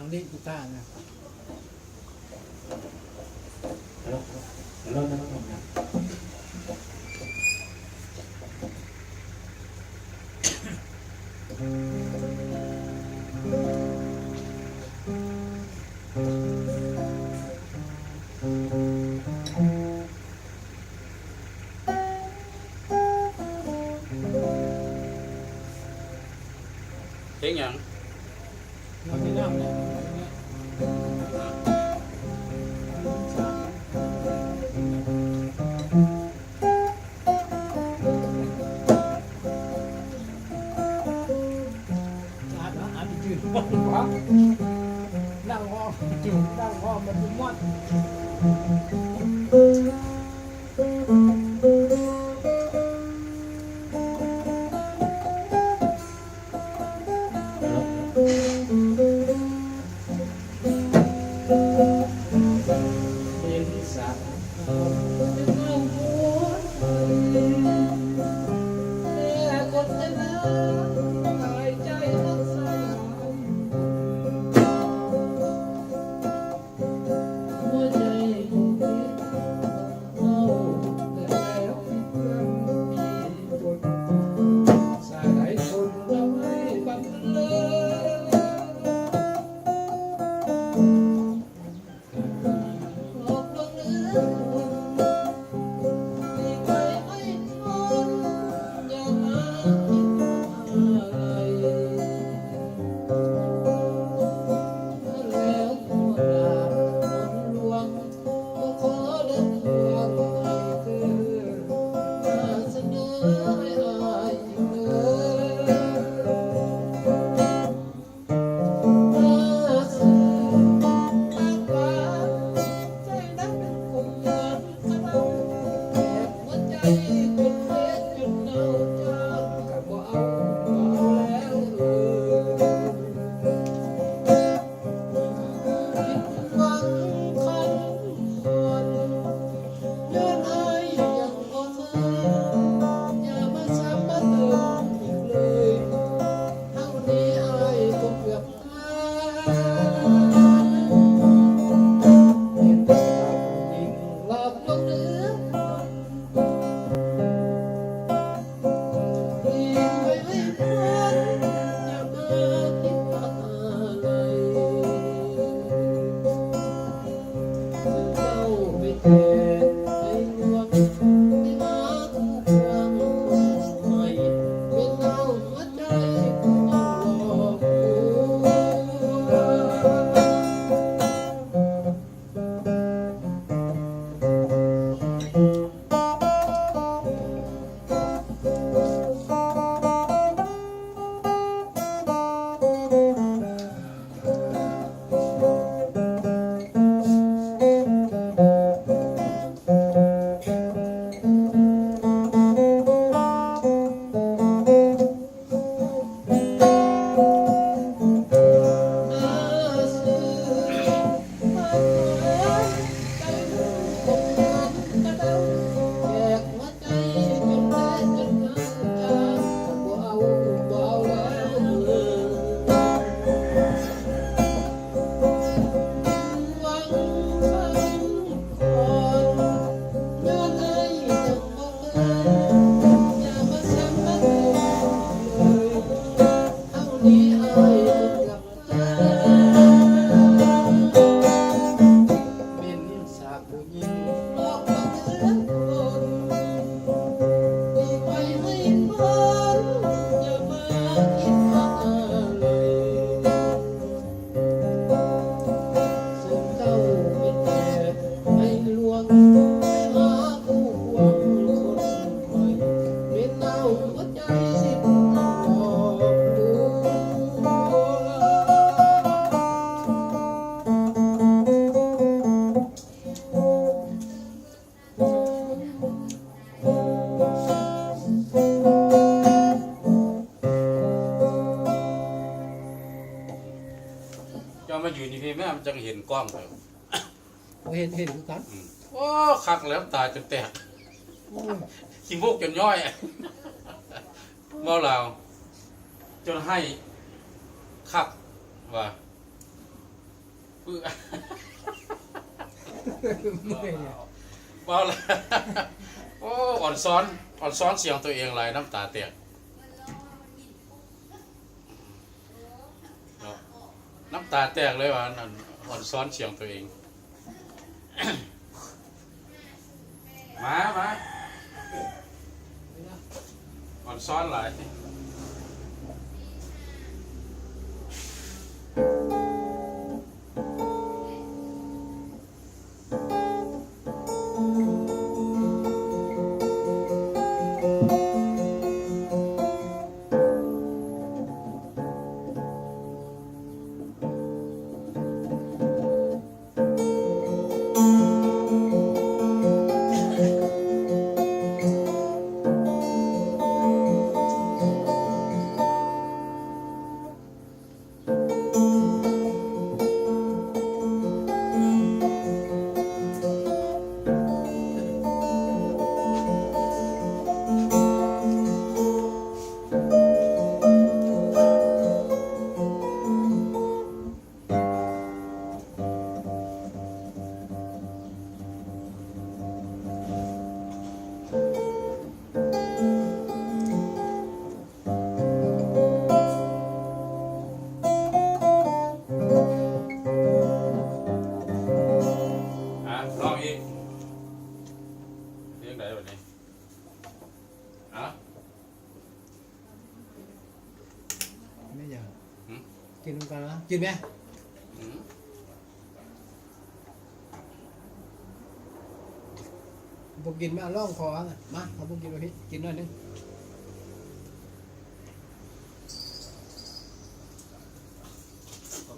lit kita nè. Hello, hello, hello, hello. Tiếng nhận Nó đi làm này. Đang ho, chịu đang ho mà cũng mất.มาอยู่นี่พี่แม่มันจังเห็นกล้องเลย เห็นทุกท่าน โอ้คักแล้วตาจนแตกขี้มูกจนย่อยเมาเหล้าจนให้คักว่า ปื้อ เมื่อยเนี่ย เบาละโอ้อ่อนซ้อนเสียงตัวเองไรน้ำตาแตกเนาะน้ำตาแตกเลยว่ะนั่นอ่อนซ้อนเสียงตัวเอง มาอ่อนซ้อนหลายลองอีกเรียกไหนแบบนี้อ่ะ ไม่อยาก หืม กินกันนะกินไหม อืม บอกกินมาล่องคอน่ะมาเอาบอกกินมาพี่กินหน่อยนึง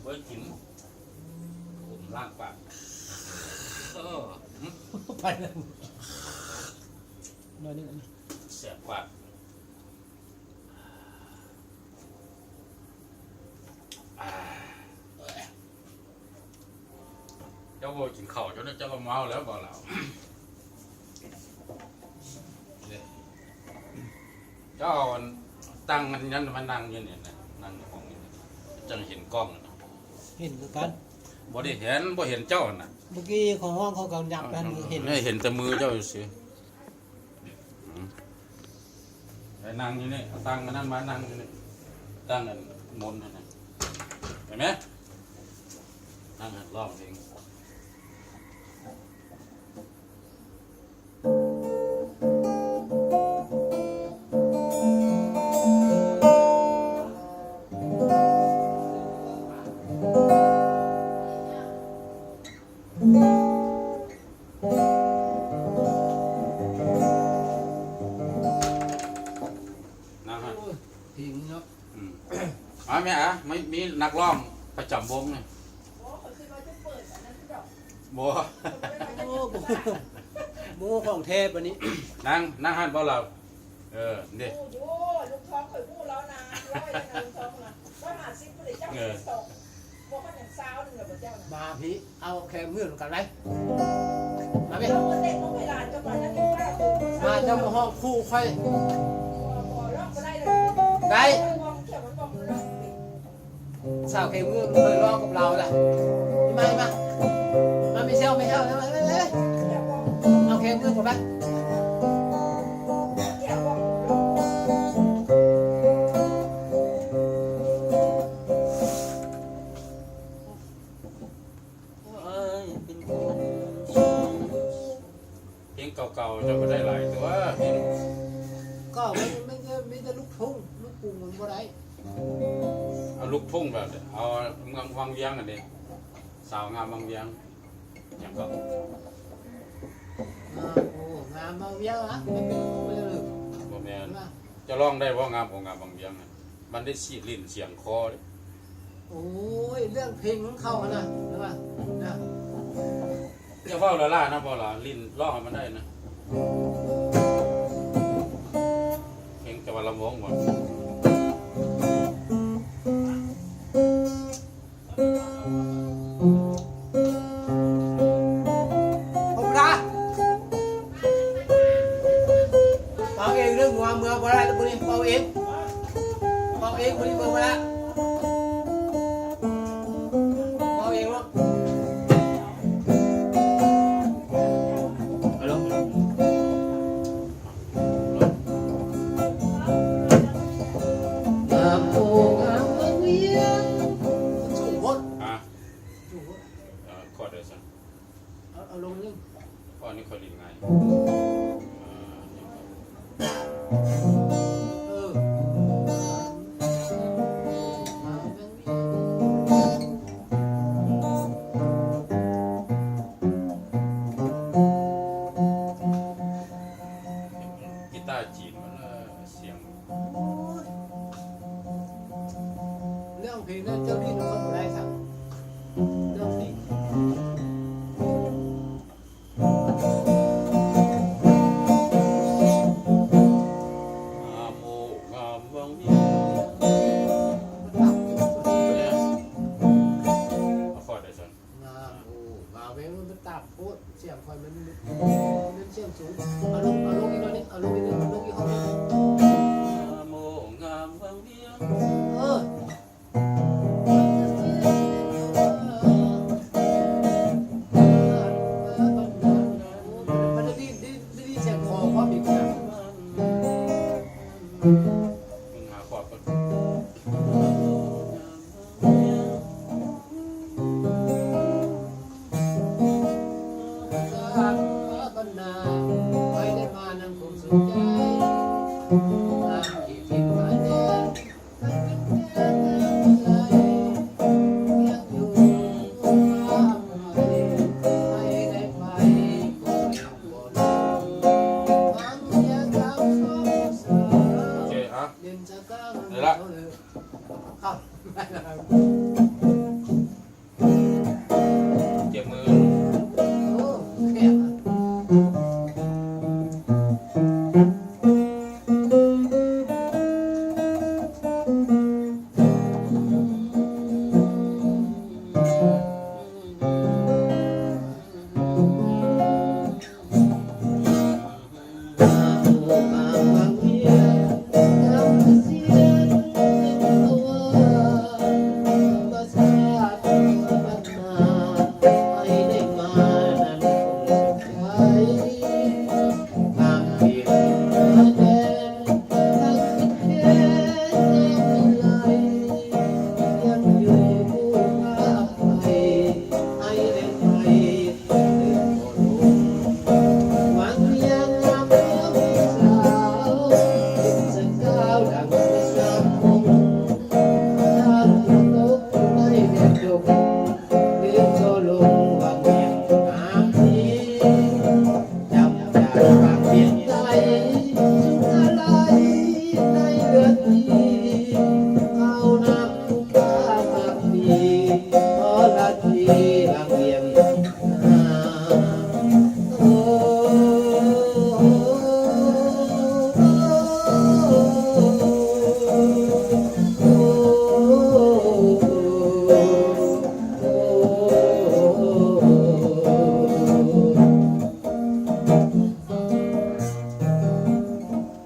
เบิร์ดกินผมล่างปากหืม ไปแล้วหน่อยนึง แสบปากเจ้าโบกินข้าวจนเจ้าก็เมาแล้วบอกเราเนี่ยเจ้าเอาตั้งกันยันมันนั่งอยืนเนี่ยนะนั่งในห้องนี่นะจังเห็นกล้องนะ เห็นคือกัน บ่ได้เห็นบ่เห็นเจ้าน่ะ เมื่อกี้ของห้องเขากำยับกันเห็น เห็นแต่มือเจ้าสิไอ้นั่งอยู่นี่เอาตั้งกันนั่นมานั่งอยู่นี่ตั้งกันมนต์นั่นน่ะเห็นไหมนั่งร้องเพลงนั่งฮะ ทิ้งเนาะ อ๋อแม่อ่ะไม่มีนักร้องประจำวงไงบัว โอ้โหของเทพวันนี้ นั่งหันบ่เราเด็ก โอ้ลูกท้องเคยพูดแล้วนะร้อยนะลูกท้องนะ150ผู้ใดเจ้าสิตกบอกว่าอย่างสาวนึงแบบเจ้านะ มาพี่เอาแค่มือกันไหมมาไหม เราก็เต้นต้องเวลาเจ้าไปแล้วกินข้าวตื่น มาเจ้ามาห้องคู่ค่อย ร้องก็ได้เลย ได้ วงเขียวมันบอกร้อง สาวแค่มือเคยร้องกับเราแหละมาไม่เชี่ยวไม่เชี่ยวมาเลย เขียววง เอาแค่มือก่อนไป เขียววงร้อง เพลงเก่าๆเจ้าก็ได้หลายตัวเพลง ก็ไม่ได้ลูกทุ่งลูกกรุงมันบ่ได้ เอาลูกทุ่งแบบเอาเมืองวังเวียงกันดิสาวงามวังเวียงอย่างก็ โอ้งามมาเยอะนะไม่เป็นไม่ได้หรือ บ่แม่นจะร้องได้บ่งามของงามวังเวียงน่ะมันได้สีดลิ้นเสียงคอเด้ โอ้ยเรื่องเพลงของเขานะใช่ป่ะนะ อย่าเว้าละล่านะบ่ล่ะลิ้นร้องให้มันได้นะเพลงแต่ว่าลำวงบ่ ผมนะเป่าเองเรื่องหัวเมื่อบ่ได้แล้วพวกนี้เป่าเองพวกนี้เมื่อบ่ได้เป่าเองลูก โอ้งามเมืองเวียงสูงโคตร อ่ะ สูงโคตร คอร์ดเลยสิ เอาลงนี่ ข้อนี้คอยลินไง เออมาเมืองเวียง กีตาร์จีนมันเสียง เรื่องเพลงนั้นเจ้าที่นครบุรีสั่งเรื่องเพลง งามโองามเมืองเวียง ตับ เนี่ยเอาคอร์ดเลยสิ งามโอ้งามเว้ยมันตับโคตรเสียงคอยมันเสียงสูงเอาลงอีกหน่อยนึงเอาลงอีกหน่อยนึงลงอีกห้องนึง งามโองามเมืองเวียง เออมันจะได้เสียงคอความอีกนะ มึงหาคอร์ดก่อน บรรณาไปได้มานั่งคงสุขใจงานที่ผิดหมายแน่ทั้งเป็นแค่ไหนยังอยู่ข้ามไปให้ได้ไปก็ยังบ่ลงความอยากเอาความสา โอเคอ่ะ เดินจากกลาง เดี๋ยวละ ครับไม่ละครับ เจ็บมือ โอ้แค่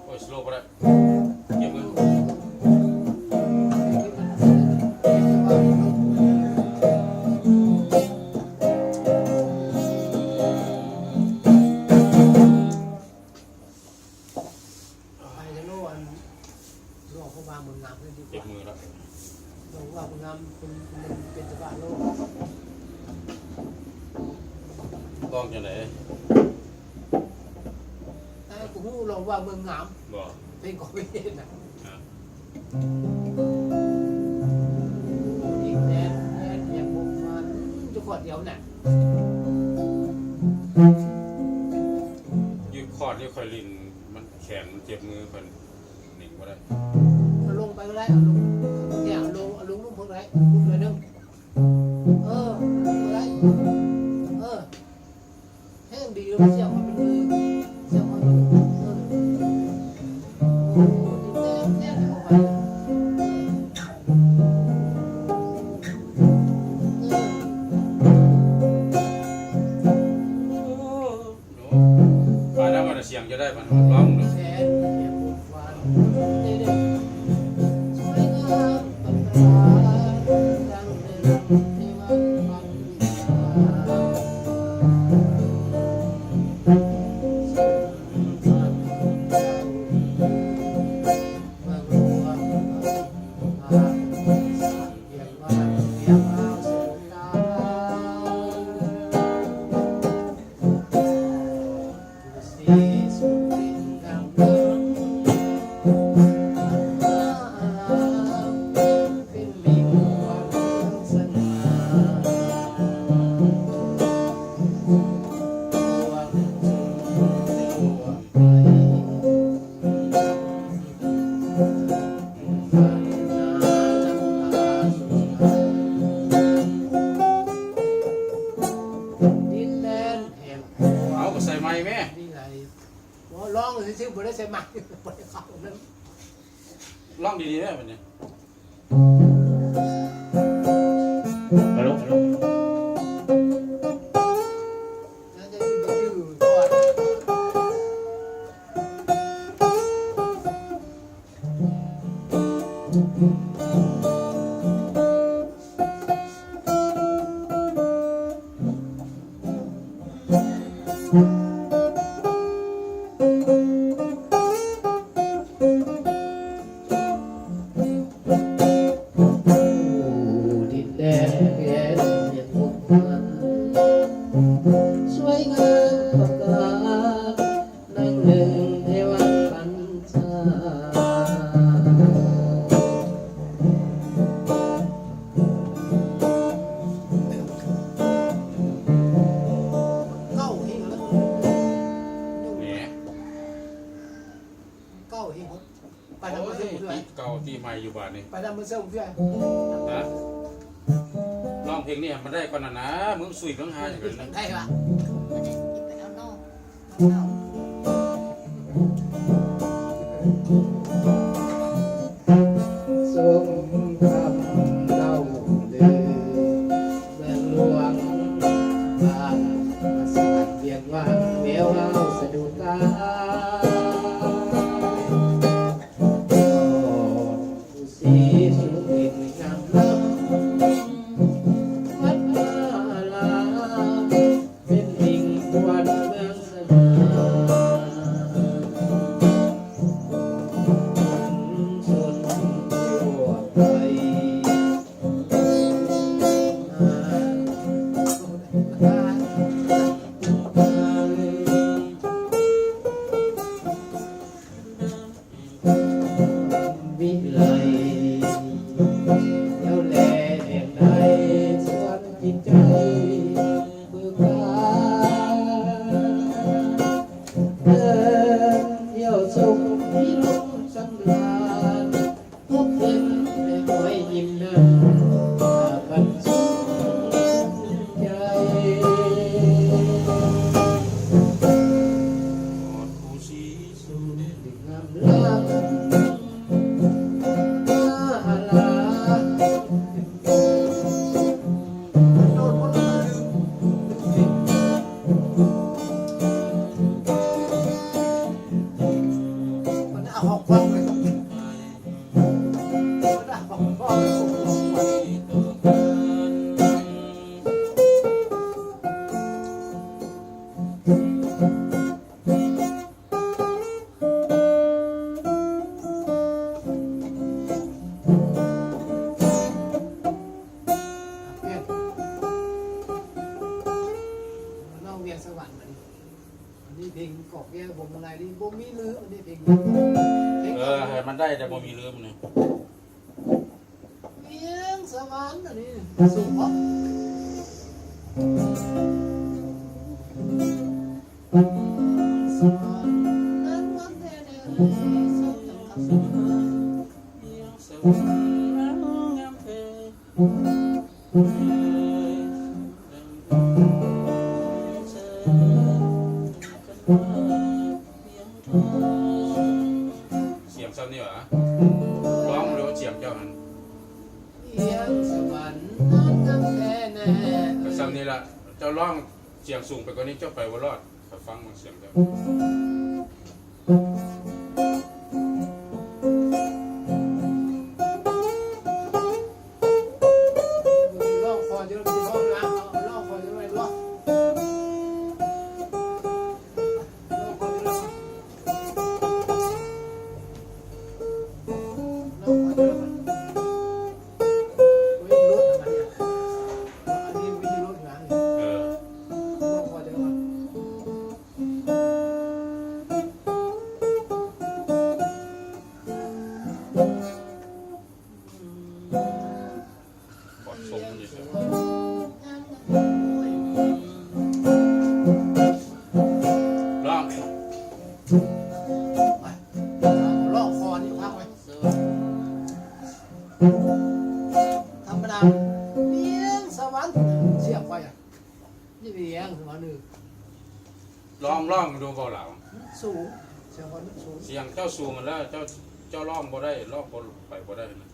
โอ้ยสโลว์ไปเลยเจ็บมือ ไปจะโน่นหลวงพ่อบางเมืองงามเลยดีก เจ็บ ว่า มือแล้ว หลวงพ่อบางงามเป็นสภาโลก ต้องจะไหน แต่กูหูหลวงว่าเมืองงาม บอก เป็นก็ไม่เห็นนะ อ่ะ อีกแน่อย่างผมมันจะขวดเดียวน่ะ ยืดคอร์ดยืดคอยลินมันแขนมันเจ็บมือคนหนิงก็ได้ เอาลงไปก็ได้เอาลงเนี่ยเอาลงพวกไรพวกไรนึงลงไรแห้งดีแล้วเสียงมันเป็นมือเสียงมันแน่เอาไปไปแล้วมันเสียงจะได้มันร้องเนาะ แสนเสียงบุญว่า ร้องดีๆได้แบบนี้ ฮัลโหลฮัลโหล น่าจะมีชื่อก่อนดินแดนแผ่นดินทุกมันสวยงามประกาศนั่งหนึ่งเทวันปัญชาเก้าหิ้งแล้ว แหม เก้าหิ้งไปทำ โอ้ มือย เสื้อผมด้วย เก่าที่ใหม่อยู่บ้านนี่ ไปทำมือเสื้อผมด้วย นะร้องเพลงนี่มันได้ก่อนนะมึงสุยเพิ่งหาอย่างนั้นนะ ได้ปะ มันจะหยิบไปเอานอกเอา ทรงคำเล่าลือเมืองหลวงบางมาสานเวียงว่างแววเล่าสะดุดตาผู้สีสูงดินงามล้ำวัดมาลาเป็นหิ่งควันเมืองสนาชนทั่วไปวิไลเดี๋ยวแลแห่งใดสวนจิตใจเบิกบานเดินเที่ยวชมพิลมสำราญพบเห็นในหอยยิ้มนั้นบันสุขใจ ผู้สีสูง งามล้ำอาลาโดนคนละลืมมันเอาหอกฟังเลยมันเอาหอกฟังเลยเพี้ยนมันเล่าเวียงสวรรค์มันอันนี้เพลงกอกแก้วผมอะไรนี่บ่มีลืออันนี้เพลงเพลง ให้มันได้แต่บ่มีลืมนี่ เวียงสวรรค์อันนี้สูงเพราะสวรรค์นั้นวันแท้แน่สมจังคำสวรรค์ เสียงซ้ำนี่เหรอร้องหรือว่าเสียงเจ้านั้น เวียงสวรรค์นั้นวันแท้แน่ ก็ซ้ำนี่ละเจ้าร้องเสียงสูงไปกว่านี้เจ้าไปว่ารอดถ้าฟังมันเสียงเจ้า ลอกคอจะลอกนะลอกคอจะไม่ลอกลอกคอจะลอกลอกคอจะลอกวิ่งรถอะไรเนี่ยอันนี้วิ่งรถหลัง เออ ลอกคอจะลอก กอดทรงมันอยู่เถอะร้อง ลอกคอนี่พักไว้ธรรมดาเวียงสวรรค์เสียบไว้อะนี่เวียงสวรรค์หนึ่ง ร้องดูเบาเหล่า สูงเสียงคนสูง เสียงเจ้าสูงมันแล้วเจ้า เจ้าร้องบ่ได้ร้องบ่ไปบ่ได้นะ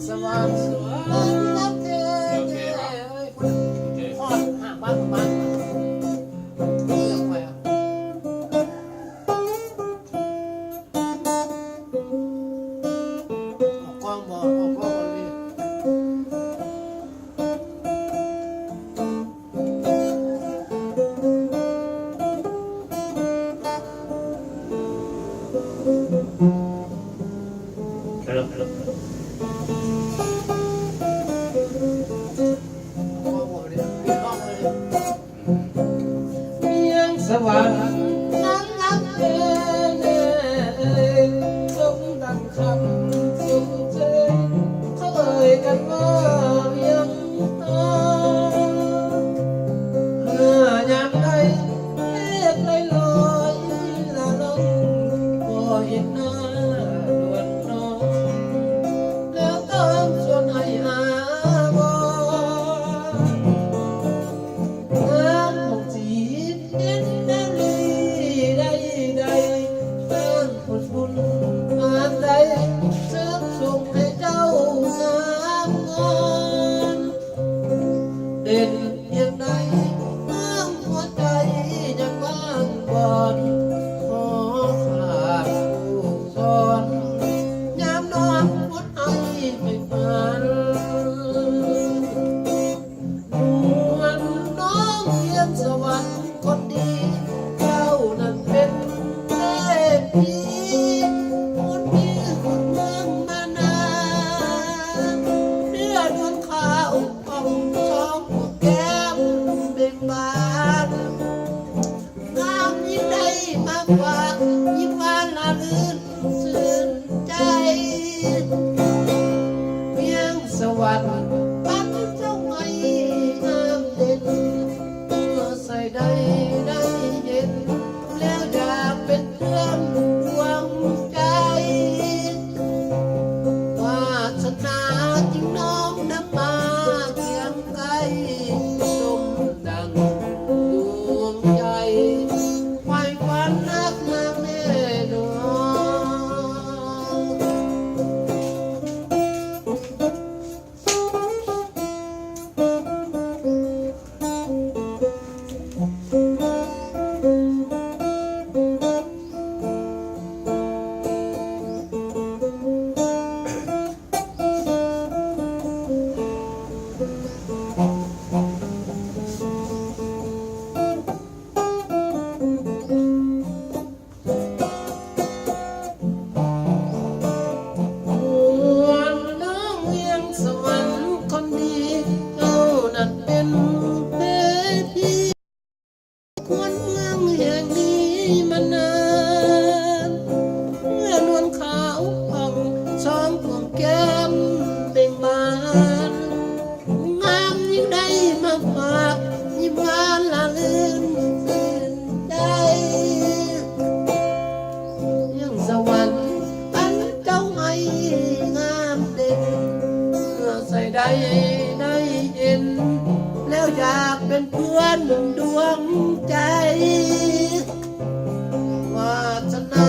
สว่างสวยรับเธอ โอเคครับ เอ้ย โอเค พ่อห่างบ้านบ้านเรื่องอะไรอ่ะออกกล้องบอกออกกล้องเลย ฮัลโหล เพียงสวรรค์นั้นรักเธอสมดังคำสุขใจเขาเอ่ยกันว่ายังตายามใดเมฆลอยลอยละลงก็เห็นหน้านวลน้องแล้วก็ชวนให้หาบ่ จีเย็นนาลีได้ตั้งผลบุญมาใดเสริมส่งให้เจ้างามงอนเด่นเพียงใดเมื่อหัวใจยังว่างก่อนขอขาดผู้สอนยามนอนพุทธให้ไม่ฝัน วันน้องเรียนสวรรค์คนดีเจ้านั้นเป็นเทพีคนมีคนเมืองมานานเนื้อดวงขาวผ่องท้องหัวแก้มเบ่งบานงามยิ่งได้มากกว่ายิ่งหวานละลื่นชื่นใจเพียงสวรรค์ปันเจ้าไม่งามเด่นเมื่อใส่ได้เห็นแล้วอยากเป็นเพื่อนดวงใจวาสนาจึงน้อมนำมาเคียงไกลสมดังดวงใจไฟฝันนักนางแน่นอน วันน้องเวียงสวรรค์คนดีเจ้านั้นเป็นเทพีควรเมืองแห่งนี้มานานเมื่อนวลขาวผ่องช้องดวงแก้มเบ่งบานงามยิ่งได้มาฝากยิ้มหวานละลื่นตื่นใจ ยังสวรรค์อันเจ้าให้งามเด่นเมื่อใส่ได้เห็นแล้วอยากเป็นเพื่อนดวงใจวาสนา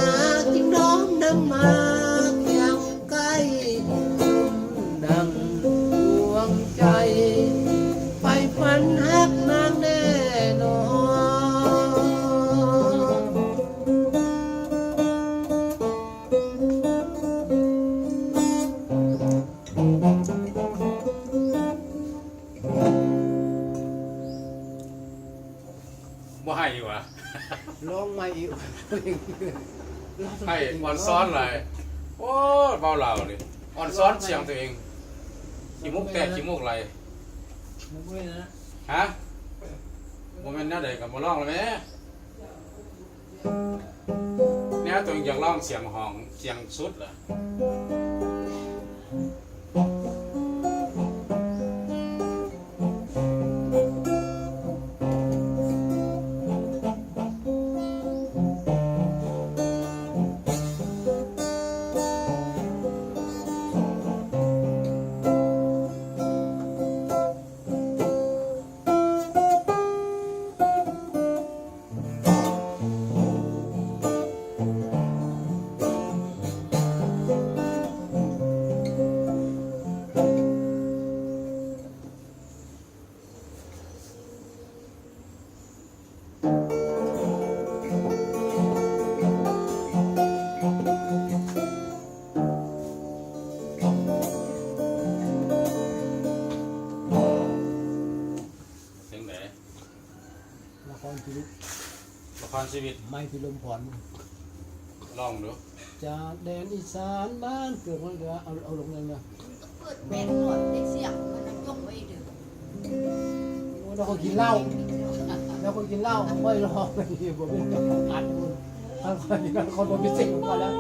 จึงน้อมนำมาเคียงใกล้ดังดวงใจไปฝันฮักนางแน่นอน บ่ให้อยู่วะ ร้องไม่อีก ให้อ่อนซ้อนเลยโอ้เบาเหล่าเลยอ่อนซ้อนเสียงตัวเองขี้มุกแตกขี้มุกไหล มุกเลยนะ ฮะโมเมนต์น่าเด็กกับมาร้องเลยไหมเนี่ยตัวเองอยากร้องเสียงห้องเสียงสุดเหรอ ชีวิต ละครชีวิต ไม่พิลมพร ลองดู จากแดนอีสานบ้านเกิดเมืองเหนือเอาลงเลยนะ เปิดแบนหมดได้เสียงมันยกไว้ดึง เราก็กินเหล้าแล้วก็กินเหล้าไม่รอไม่ดีผมเป็นอัดคุณทางคนนี้คนบนพิเศษของเขาแล้ว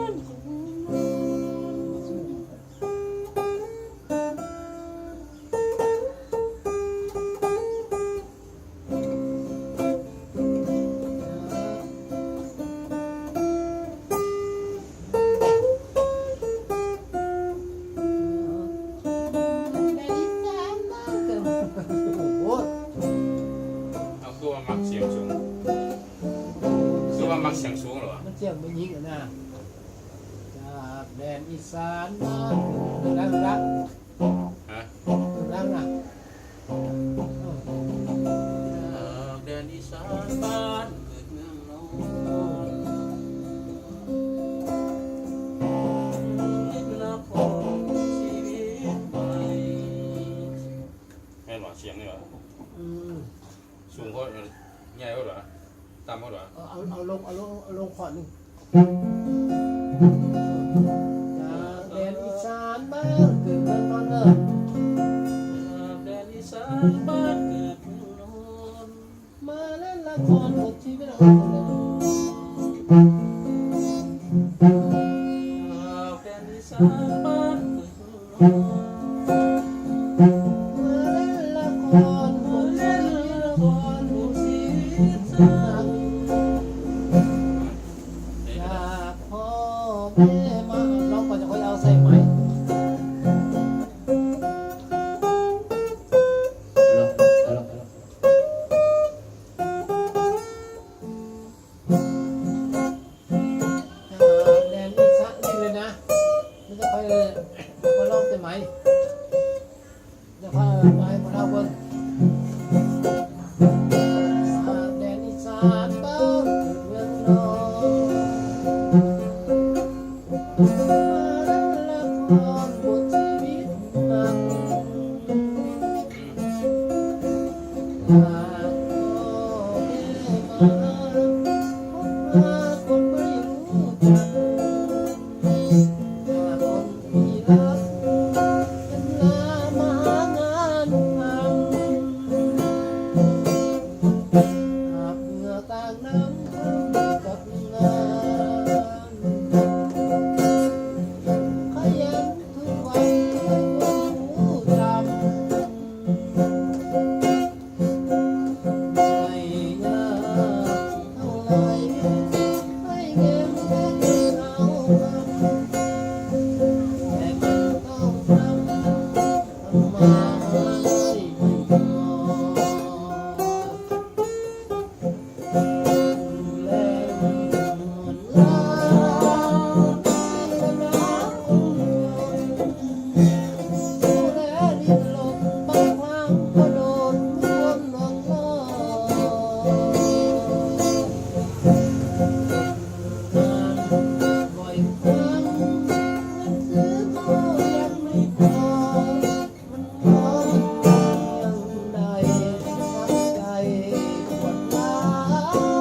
เอาคือว่ามักเสียงสูงคือว่ามักเสียงสูงเหรอ มันเจียงมันยิงอ่ะนะจากแดนอีสานบ้านเกิดแล้วนะ ฮะ แล้วนะ แดนอีสานบ้านเกิดเมืองนอนละครชีวิตใหม่แม่นว่าเสียงนี่เหรอสูงเขาใหญ่เขาเหรอต่ำเขาเหรอ เอาลงขอดหนึ่งจากแดนอีสานบ้านเกิดเมืองนอนเนอะ แดนอีสานบ้านเกิดเมืองนอน มาเล่นละครบทชีวิตเราคนเลย แดนอีสานบ้านเกิดเมืองนอน มาเล่นละครบทชีวิตละครบทชีวิตสักจากพ่อแม่มาเราก่อนจะค่อยเอาใส่ไหมแดนอีสานนี่เลยนะมันจะค่อยลองใส่ไหมจะพาไปมาเล่าเบิ่งแดนอีสานบ้านเมืองนอนบทชีวิตหนักคนไม่รู้จักคนที่รักเป็นลามหางานทำหากเหงื่อต่างน้ำกับงานขยันทุกวันให้คนรู้จำไม่ยากเท่าไรให้เงินแค่เอามา แต่มันต้องทำมาให้พอดูแลมันลาดูแลดิ้นรนบางครั้งก็โดนทวงน้องล้อบ่อยครั้ง ซื้อก็ยังไม่พอมันพอยังได้รักใจปวดร้าว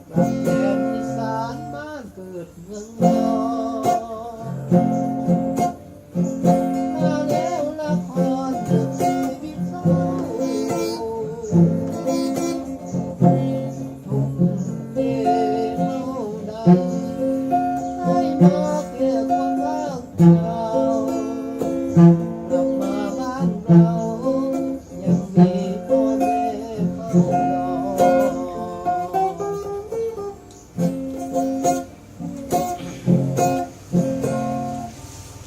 กลับแดนอีสานบ้านเกิดเมืองนอนมาแล้วละครเกิดชีวิตเศร้าทุกเดือนเท่าใด ให้มาแค่ความว่างเปล่ากลับมาบ้านเรายังมีพ่อแม่เฝ้ารอ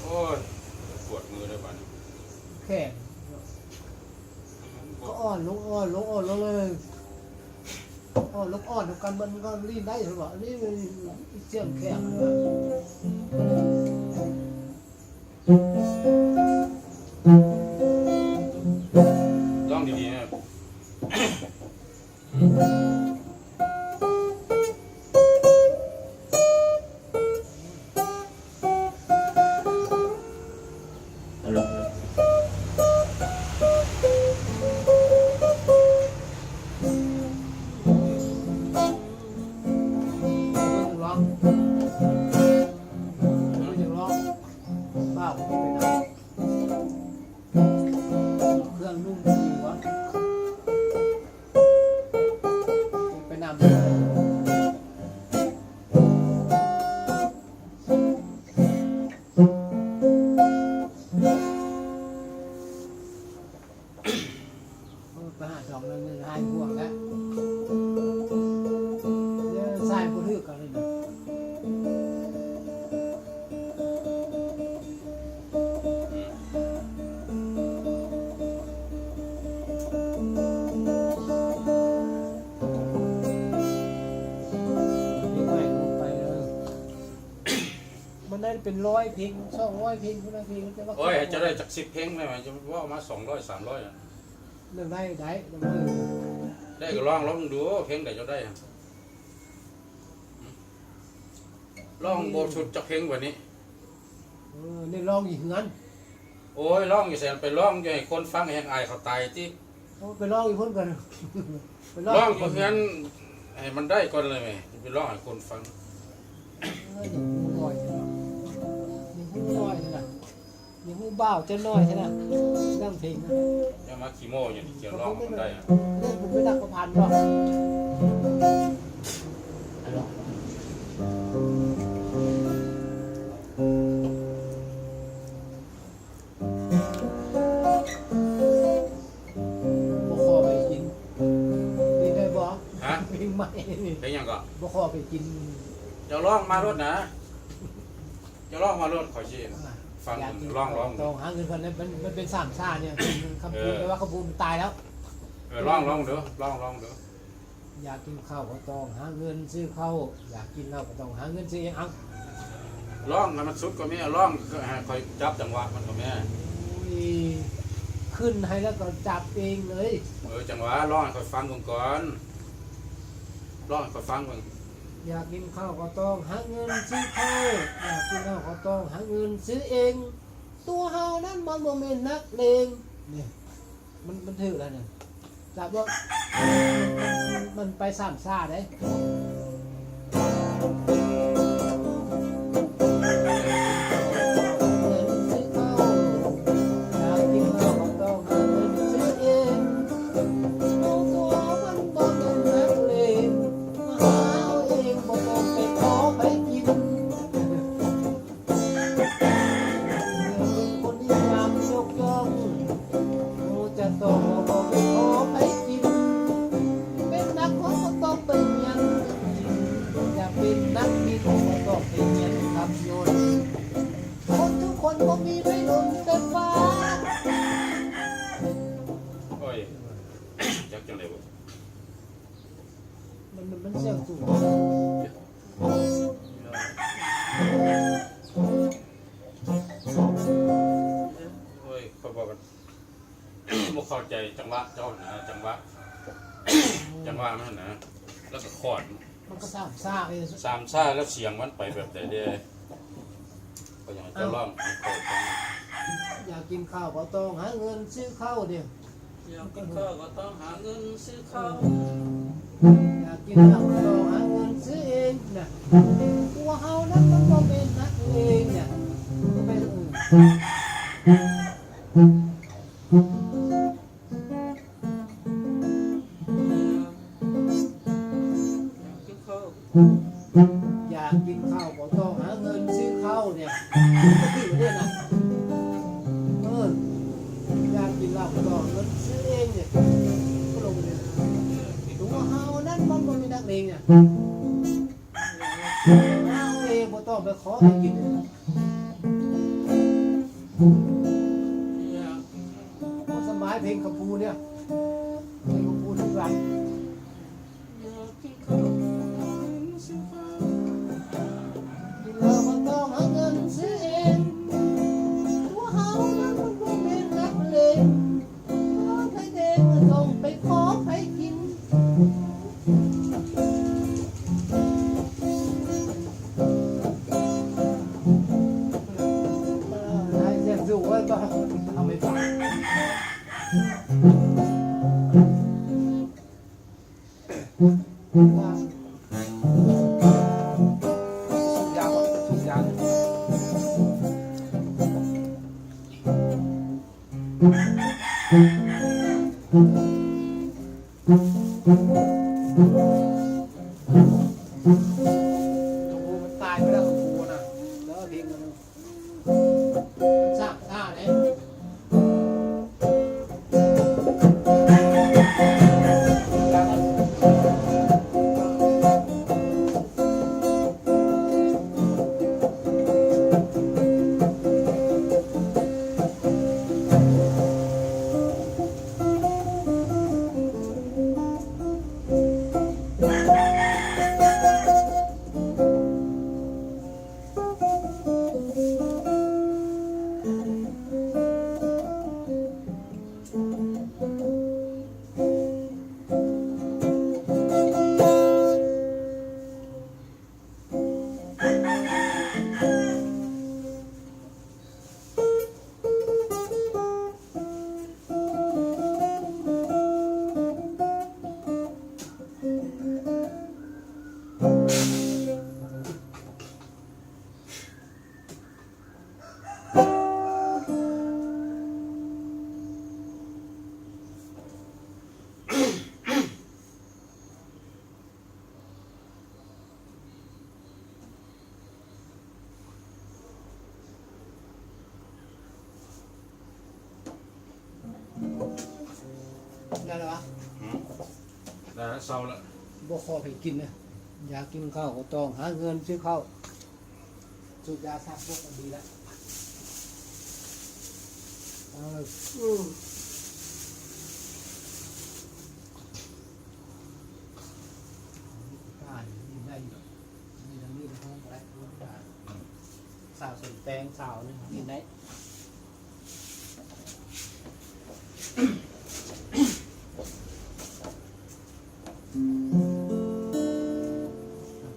โอ้ยปวดมือเลยบ้าน แค่ก็อ่อนลงอ่อนลงอ่อนลงเลยอ่อนลงอ่อนทุกกันมันก็รีดได้หรือเปล่านี่มันเสียงแข็งเลย ร้องดีๆนะ ฮัลโหล 100 เพลง200 เพลงพุ่นน่ะเพลงจะว่า โอ้ยจะได้จัก10เพลงได้ไหมจะว่ามา200 300 เรื่องได้ได้ ได้ก็ลองดูเพลงไหนจะได้ลองโบชุดจักเพลงวันนี้ นี่ร้องอีกเฮือน โอ้ยร้องอยู่แสนไปร้องอยู่ให้คนฟังแห่งอายเขาตายที่ ไปร้องอีกพุ่นกันไป ร้องอยู่เพื่อนให้มันได้ก่อนเลยไหมไปร้องให้คนฟัง อย่างหูน้อยอย่างหูน้อยนะอย่างหูเบ้าจะน้อยใช่ไหมนั่งเพลงนะ อย่ามาขี้โม่อย่างนี้เกี่ยวร้องมันได้ เล่นผมไม่นักประพันธ์หรอกบ่ขอไปกินนี่ได้บ่ ฮะ เพลงใหม่นี่ เพลงยังก็ บ่ขอไปกิน จะร้องมารถนะจะร้องมารถขอชี้ฟัง อยากกิน ร้อง ต้องหาเงินคนนั้นมันเป็นสามชาเนี่ยเป็นคำพูดแต่ว่าคำพูดมันตายแล้ว ร้องเด้อร้องเด้อ อยากกินข้าวก็ต้องหาเงินซื้อข้าวอยากกินเหล้าก็ต้องหาเงินซื้อเองเอา ร้องให้มันสุดก็แม่ร้องให้คอยจับจังหวะมันก็แม่ ขึ้นให้แล้วก็จับเองเลย จังหวะร้องให้คอยฟังก่อนร้องให้คอยฟังก่อน อยากกินข้าวก็ต้องหาเงินซื้อข้าวอยากกินเหล้าก็ต้องหาเงินซื้อเอง ตัวเฮานั้นมันบ่แม่นนักเลงเนี่ยมันถือแล้วเนี่ยจับว่ามันไปสามชาได้คนก็มีไม่หล่นเต็มฟ้า โอ้ยจักจังเลยบ่ มันเสียงสูง โอ้ยเขาบอกกันบ่เข้าใจจังหวะเจ้านะจังหวะมันนะแล้วก็คอร์ด มันก็สามซาเอง สามชาแล้วเสียงมันไปแบบใดเด้ก็อย่างจะร้องให้คอยฟัง อยากกินข้าวก็ต้องหาเงินซื้อข้าวเดียว อยากกินข้าวก็ต้องหาเงินซื้อข้าว อยากกินเหล้าก็ต้องหาเงินซื้อเองนะตัวเฮานั้นมันก็เป็นนักเลงเนี่ยก็เป็นอยากกินข้าวก็ต้องหาเงินซื้อข้าวเนี่ยก็ที่ประเทศน่ะอยากกินเหล้าก็ต้องเงินซื้อเองเนี่ยก็ลงเลยตัวเฮานั้นมันก็เป็นนักเลงเนี่ยเอาเองบ่ต้องไปขอให้กินสบายเพลงกระพูเนี่ยเพลงกระพูทุกวันเราก็ต้องหาเงินซื้อเองตัวเฮานั้นมันก็เป็นนักเลงขอให้เด็กต้องไปขอให้กินให้เจ็บสูว่าต้องเอาไปฟังว่าสุดยาวมันตายไปแล้วของกูนะแล้วเลี้ยงมันสร้างท่าเนี่ย ได้แล้ววะ แต่เศร้าละ บ่ขอให้กินนะอยากกินข้าวก็ต้องหาเงินซื้อข้าวสูบยาซักพวกมันดีแล้วเอาเลยบ้านนี่ได้อยู่นี่ทางนี้ห้องอะไรสาวสวนแตงสาวนี่กินได้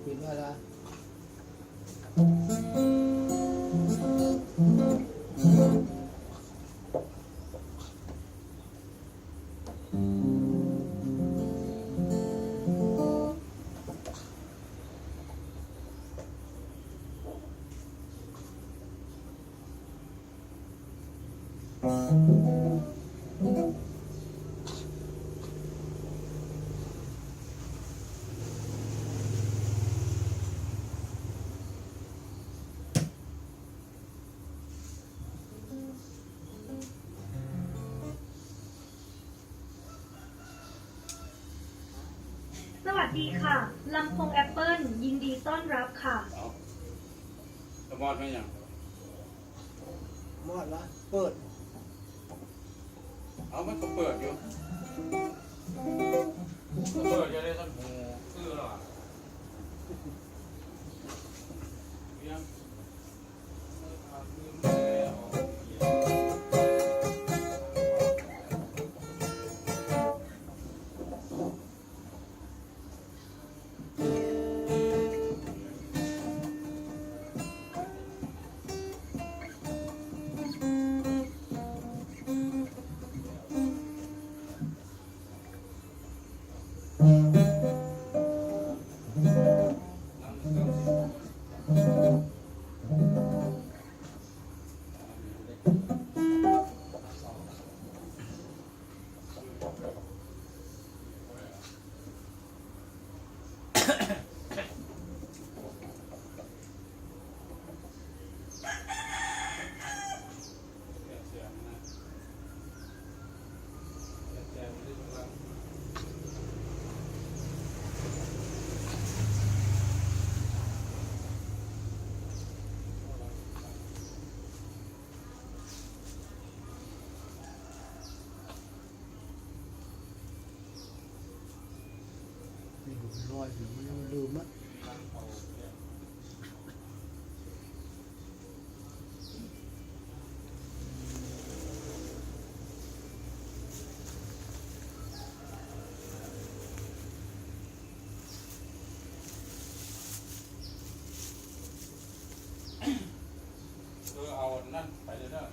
กินได้ละ สวัสดีค่ะ ลำโพงแอปเปิลยินดีต้อนรับค่ะ เอาสมอดไหมยัง มอดละเปิด เอามันก็เปิดอยู่ก็เปิดจะได้ท่านหูซื้อหรอยังรอยอยู่มันลืมอ่ะเอานั่นไปเลยเด้อ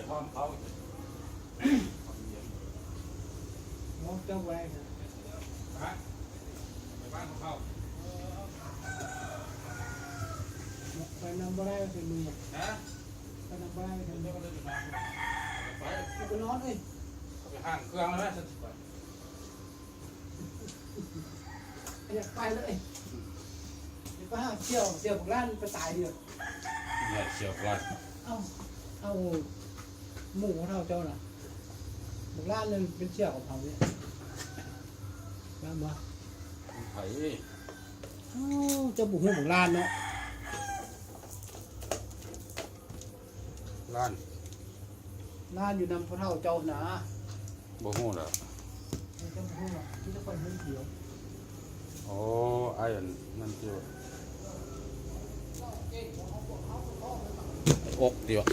พร้อมเขา มองเจ้าไว้นะ ฮะไปบ้านของเขา ไปนำบ่ได้เป็นมือ นะ ไปนำบ่ได้เป็น เดี๋ มื ยว อ ก็เลยจะมาไป ไปนอนเลย ไปห้างเครื่องแล้วไหมจะไป อยากไปเลยไปหาเที่ยวของร้านไปตายเดียว เนี่ยเชียวกลาน เอาหมูของเราเจ้าน่ะของร้านนึงเป็นเที่ยวของเขาเนี่ยร้านบ่ ไผ่ เจ้าบุกเฮือของร้านเนาะ ร้าน ร้านอยู่นำพระเท่าเจ้าหนา บ่ฮู้แล้ว เจ้าบุกเฮือที่จะไปเฮือเขียว โอ้ไอ้อันนั่นเจียวอกเดียว